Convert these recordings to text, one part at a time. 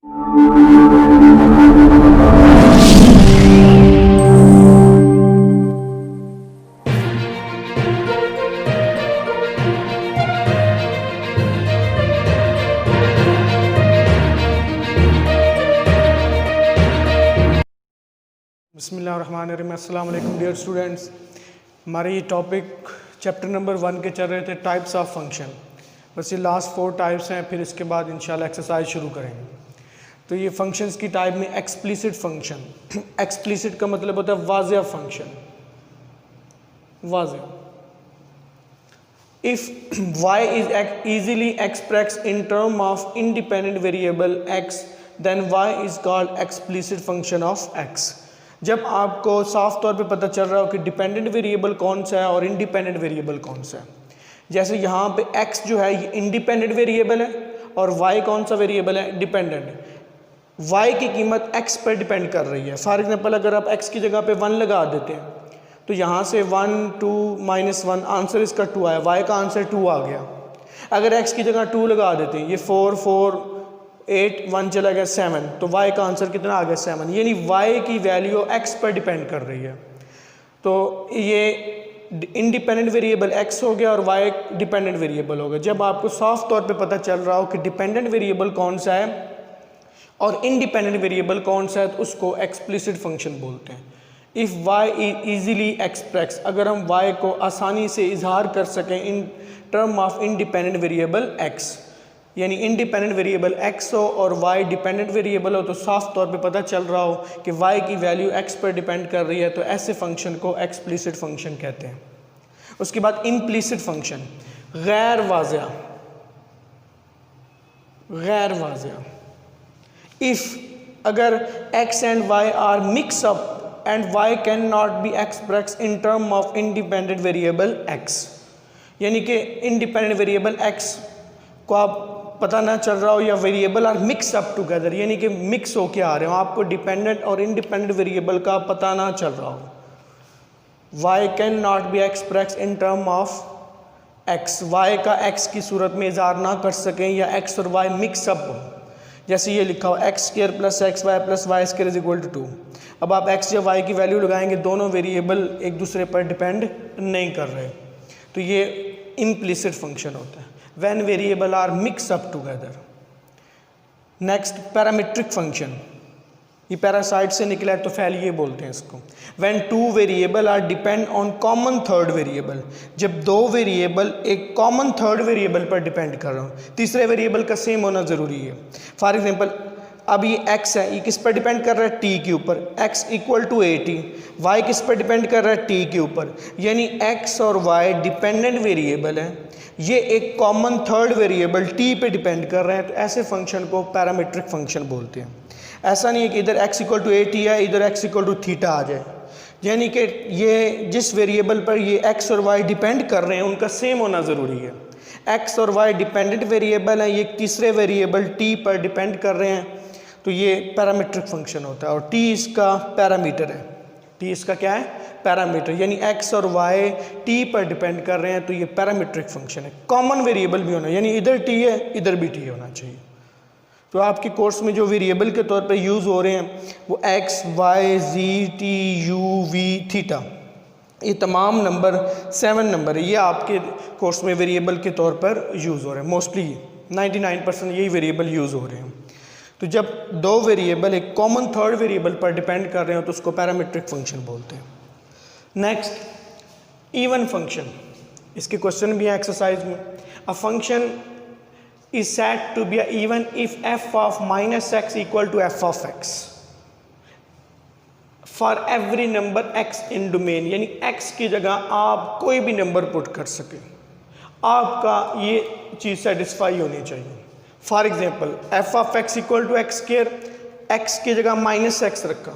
बिस्मिल्लाहिर्रहमानिर्रहीम। अस्सलाम वालेकुम डियर स्टूडेंट्स। हमारे ये टॉपिक चैप्टर नंबर 1 के चल रहे थे टाइप्स ऑफ फंक्शन। बस ये लास्ट 4 टाइप्स हैं, फिर इसके बाद इंशाल्लाह एक्सरसाइज शुरू करेंगे। तो ये फंक्शंस की टाइप में एक्सप्लिसिट फंक्शन, एक्सप्लिसिट का मतलब होता है वाज़ेह फंक्शन, वाज़ेह। If y is easily expressed in term of independent variable x, then y is called explicit function of x। जब आपको साफ तौर पे पता चल रहा हो कि डिपेंडेंट वेरिएबल कौन सा है और इंडिपेंडेंट वेरिएबल कौन सा है, जैसे यहाँ पे x जो है ये इंडिपेंडेंट वेरिएबल है और y कौन सा वेरिएबल है, डिपेंडेंट। y की कीमत x पर डिपेंड कर रही है। फॉर एग्जांपल अगर आप x की जगह पे 1 लगा देते हैं तो यहाँ से 1 2 -1 आंसर इसका 2 आया, y का आंसर 2 आ गया। अगर x की जगह 2 लगा देते हैं, ये 4 4 8 1 चला गया 7, तो y का आंसर कितना आ गया 7। यानी y की वैल्यू x पर डिपेंड कर रही है। तो ये इंडिपेंडेंट वेरिएबल x हो गया और y डिपेंडेंट वेरिएबल हो गया। जब आपको साफ तौर पे पता चल रहा हो कि डिपेंडेंट वेरिएबल कौन सा है और इंडिपेंडेंट वेरिएबल कौन सा है, तो उसको एक्सप्लिसिट फंक्शन बोलते हैं। If y is easily express, अगर हम y को आसानी से इजहार कर सकें इन term of independent variable x, यानी इंडिपेंडेंट वेरिएबल x हो और y डिपेंडेंट वेरिएबल हो, तो साफ तौर पे पता चल रहा हो कि y की वैल्यू x पर डिपेंड कर रही है, तो ऐसे फंक्शन को एक्सप्लिसिट फंक्शन कहते हैं। उसके बाद इम्प्लिसिट फंक्शन, गैर वाज़ेह, गैर वाज़ेह। इफ़ अगर x and y are mix up and y can not be express in term of independent variable x, यानी कि इंडिपेंडेंट वेरिएबल x को आप पता ना चल रहा हो या variable are mix up together, यानी कि मिक्स होके आ रहे हो, आपको डिपेंडेंट और इंडिपेंडेंट वेरिएबल का पता ना चल रहा हो। y can not be express in term of x, y का x की सूरत में इज़हार ना कर सकें या x और y मिक्स अप हो। जैसे ये लिखा हो x² + xy + y² = 2। अब आप x या y की वैल्यू लगाएंगे, दोनों वेरिएबल एक दूसरे पर डिपेंड नहीं कर रहे, तो ये इम्प्लिसिट फंक्शन होता है when variable are mixed up together। Next parametric function, ये पैरासाइट से निकला है तो फैल ये बोलते हैं इसको। when two variable are depend on common third variable, जब दो वेरिएबल एक कॉमन थर्ड वेरिएबल पर डिपेंड कर रहे हो, तीसरे वेरिएबल का सेम होना ज़रूरी है। फॉर एग्जांपल अब ये x है, ये किस पर डिपेंड कर रहा है, t के ऊपर, x = 80। y किस पर डिपेंड कर रहा है, t के ऊपर, यानी x और y डिपेंडेंट वेरिएबल है, ये एक कॉमन थर्ड वेरिएबल t पे डिपेंड कर रहे हैं, तो ऐसे फंक्शन को पैरामीट्रिक फंक्शन बोलते हैं। ऐसा नहीं है कि इधर x = 80 है, इधर x = थीटा आ जाए, यानी कि ये जिस वेरिएबल पर ये x और y डिपेंड कर रहे हैं उनका सेम होना ज़रूरी है। x और y डिपेंडेंट वेरिएबल हैं, ये तीसरे वेरिएबल t पर डिपेंड कर रहे हैं, तो ये पैरामीट्रिक फंक्शन होता है। और t इसका पैरामीटर है, t इसका क्या है, पैरामीटर, यानी x और y t पर डिपेंड कर रहे हैं, तो ये पैरामीट्रिक फंक्शन है। कॉमन वेरिएबल भी होना, यानी इधर t है इधर भी t होना चाहिए। तो आपके कोर्स में जो वेरिएबल के तौर पे यूज़ हो रहे हैं वो x, y, z, t, u, v, theta, ये तमाम नंबर 7 नंबर है, ये आपके कोर्स में वेरिएबल के तौर पर यूज़ हो रहे हैं। मोस्टली 99% यही वेरिएबल यूज़ हो रहे हैं। तो जब दो वेरिएबल एक कॉमन थर्ड वेरिएबल पर डिपेंड कर रहे हो तो उसको पैरामीट्रिक फंक्शन बोलते हैं। नेक्स्ट इवन फंक्शन, इसके क्वेश्चन भी हैं एक्सरसाइज में। A function is said to be even if f of -x = f of x for every number x in domain, यानी x की जगह आप कोई भी नंबर पुट कर सके, आपका ये चीज़ सेटिस्फाई होनी चाहिए। For example f of x = x², x की जगह -x रखा,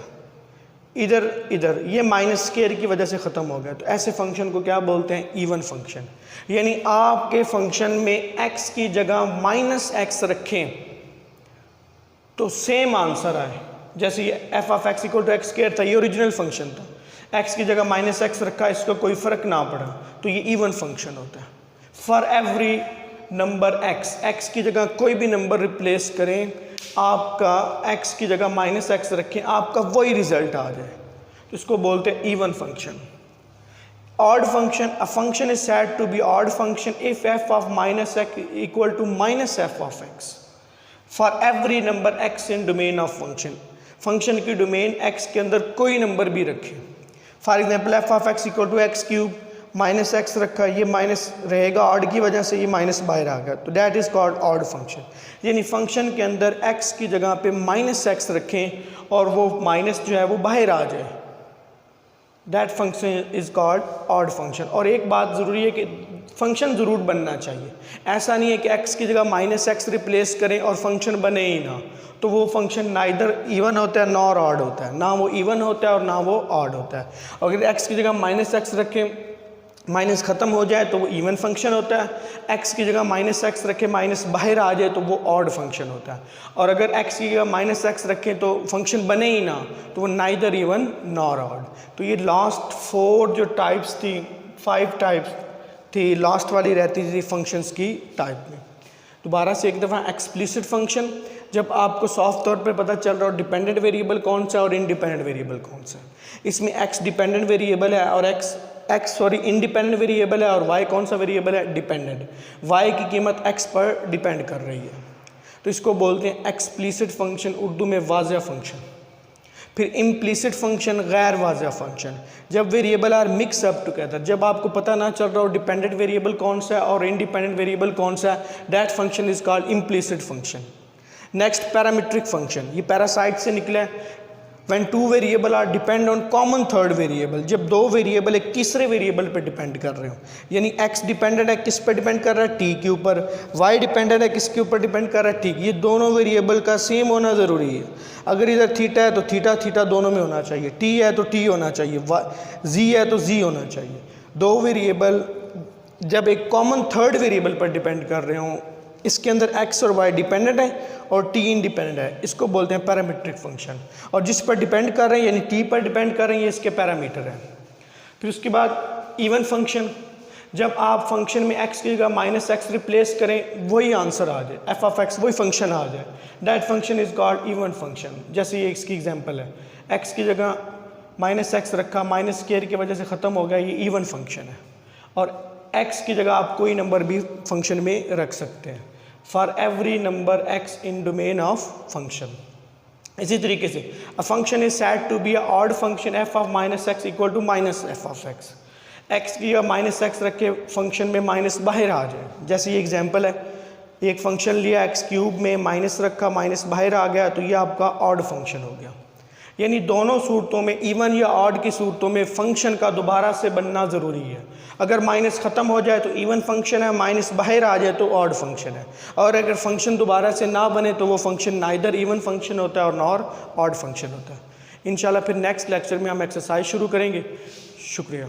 इधर इधर ये -² की वजह से ख़त्म हो गया, तो ऐसे फंक्शन को क्या बोलते हैं, इवन फंक्शन। यानी आपके फंक्शन में x की जगह -x रखें तो सेम आंसर आए। जैसे ये f of x = x² था, ये ओरिजिनल फंक्शन था, x की जगह -x रखा, इसका कोई फ़र्क ना पड़ा, तो ये इवन फंक्शन होता है। फॉर एवरी नंबर x की जगह कोई भी नंबर रिप्लेस करें, आपका x की जगह माइनस एक्स रखें, आपका वही रिजल्ट आ जाए, तो इसको बोलते हैं even function. Odd function, a function is said to be odd function if f of minus x equal to minus f of x for every number x in domain of function. Function की domain x के अंदर कोई नंबर भी रखे, for example f of x equal to x cube, minus x रखा, ये minus रहेगा ऑड की वजह से, ये माइनस बाहर आ गया, तो that is called odd function. यानी फंक्शन के अंदर x की जगह पे माइनस एक्स रखें और वो माइनस जो है वो बाहर आ जाए, that function is called odd function. और एक बात ज़रूरी है कि फंक्शन ज़रूर बनना चाहिए, ऐसा नहीं है कि x की जगह माइनस एक्स रिप्लेस करें और फंक्शन बने ही ना, तो वो फंक्शन नाइदर इवन होता है नॉर ऑड होता है, ना वो इवन होता है और ना वो ऑड होता है। अगर x की जगह माइनस एक्स रखें, माइनस ख़त्म हो जाए तो वो इवन फंक्शन होता है, x की जगह माइनस एक्स रखें, माइनस बाहर आ जाए तो वो ऑड फंक्शन होता है। और अगर x की जगह माइनस एक्स रखें तो फंक्शन बने ही ना, तो वो नाइदर इवन नॉर ऑड। तो ये लास्ट 4 जो टाइप्स थी, 5 टाइप्स थी, लास्ट वाली रहती थी फंक्शंस की टाइप में। दोबारा से एक दफ़ा, एक्सप्लिसिट फंक्शन, जब आपको सॉफ्ट तौर पर पता चल रहा हो डिपेंडेंट वेरिएबल कौन सा और इंडिपेंडेंट वेरिएबल कौन सा। इसमें x डिपेंडेंट वेरिएबल है और इंडिपेंडेंट वेरिएबल है, और y कौन सा वेरिएबल है, डिपेंडेंट। y की कीमत x पर डिपेंड कर रही है, तो इसको बोलते हैं एक्सप्लिसिट फंक्शन, उर्दू में वाज़ह फंक्शन। फिर इम्प्लिसिट फंक्शन, गैर वाज़ह फंक्शन, जब variable are mix up together, जब आपको पता ना चल रहा हो डिपेंडेंट वेरिएबल कौन सा है और इंडिपेंडेंट वेरिएबल कौन सा है, that function is called implicit function. Next parametric function, ये पैरासाइट से निकला है। When 2 variable are depend on common third variable, जब 2 वेरिएबल एक तीसरे वेरिएबल पर डिपेंड कर रहे हो, यानी x डिपेंडेंट है किस पर डिपेंड कर रहा है, t के ऊपर, y डिपेंडेंट है किसके ऊपर डिपेंड कर रहा है, t। ये दोनों वेरिएबल का सेम होना ज़रूरी है। अगर इधर थीटा है तो थीटा थीटा दोनों में होना चाहिए, t है तो t होना चाहिए, z है तो z होना चाहिए। 2 वेरिएबल जब एक कॉमन थर्ड वेरिएबल पर डिपेंड कर रहे हों, इसके अंदर x और y डिपेंडेंट है और t इंडिपेंडेंट है, इसको बोलते हैं पैरामीट्रिक फंक्शन। और जिस पर डिपेंड कर रहे हैं यानी t पर डिपेंड कर रहे हैं, ये इसके पैरामीटर हैं। फिर उसके बाद इवन फंक्शन, जब आप फंक्शन में x की जगह माइनस एक्स रिप्लेस करें वही आंसर आ जाए, एफ ऑफ एक्स वही फंक्शन आ जाए, that function is called even function. जैसे ये इसकी एग्जांपल है, x की जगह माइनस एक्स रखा, माइनस स्क्वायर की वजह से ख़त्म हो गया, ये इवन फंक्शन है। और x की जगह आप कोई नंबर भी फंक्शन में रख सकते हैं, for every number x in domain of function. इसी तरीके से a function is said to be a odd function f of minus x equal to minus f of x. X की माइनस एक्स रख के फंक्शन में minus बाहर आ जाए, जैसे ये एग्जांपल है, एक फंक्शन लिया एक्स क्यूब में माइनस रखा, माइनस बाहर आ गया, तो ये आपका ऑड फंक्शन हो गया। यानी दोनों सूरतों में, इवन या ऑड की सूरतों में, फंक्शन का दोबारा से बनना ज़रूरी है। अगर माइनस ख़त्म हो जाए तो इवन फंक्शन है, माइनस बाहर आ जाए तो ऑड फंक्शन है, और अगर फंक्शन दोबारा से ना बने तो वो फंक्शन नाइदर इवन फंक्शन होता है और नॉर ऑड फंक्शन होता है। इंशाल्लाह फिर नेक्स्ट लेक्चर में हम एक्सरसाइज शुरू करेंगे। शुक्रिया।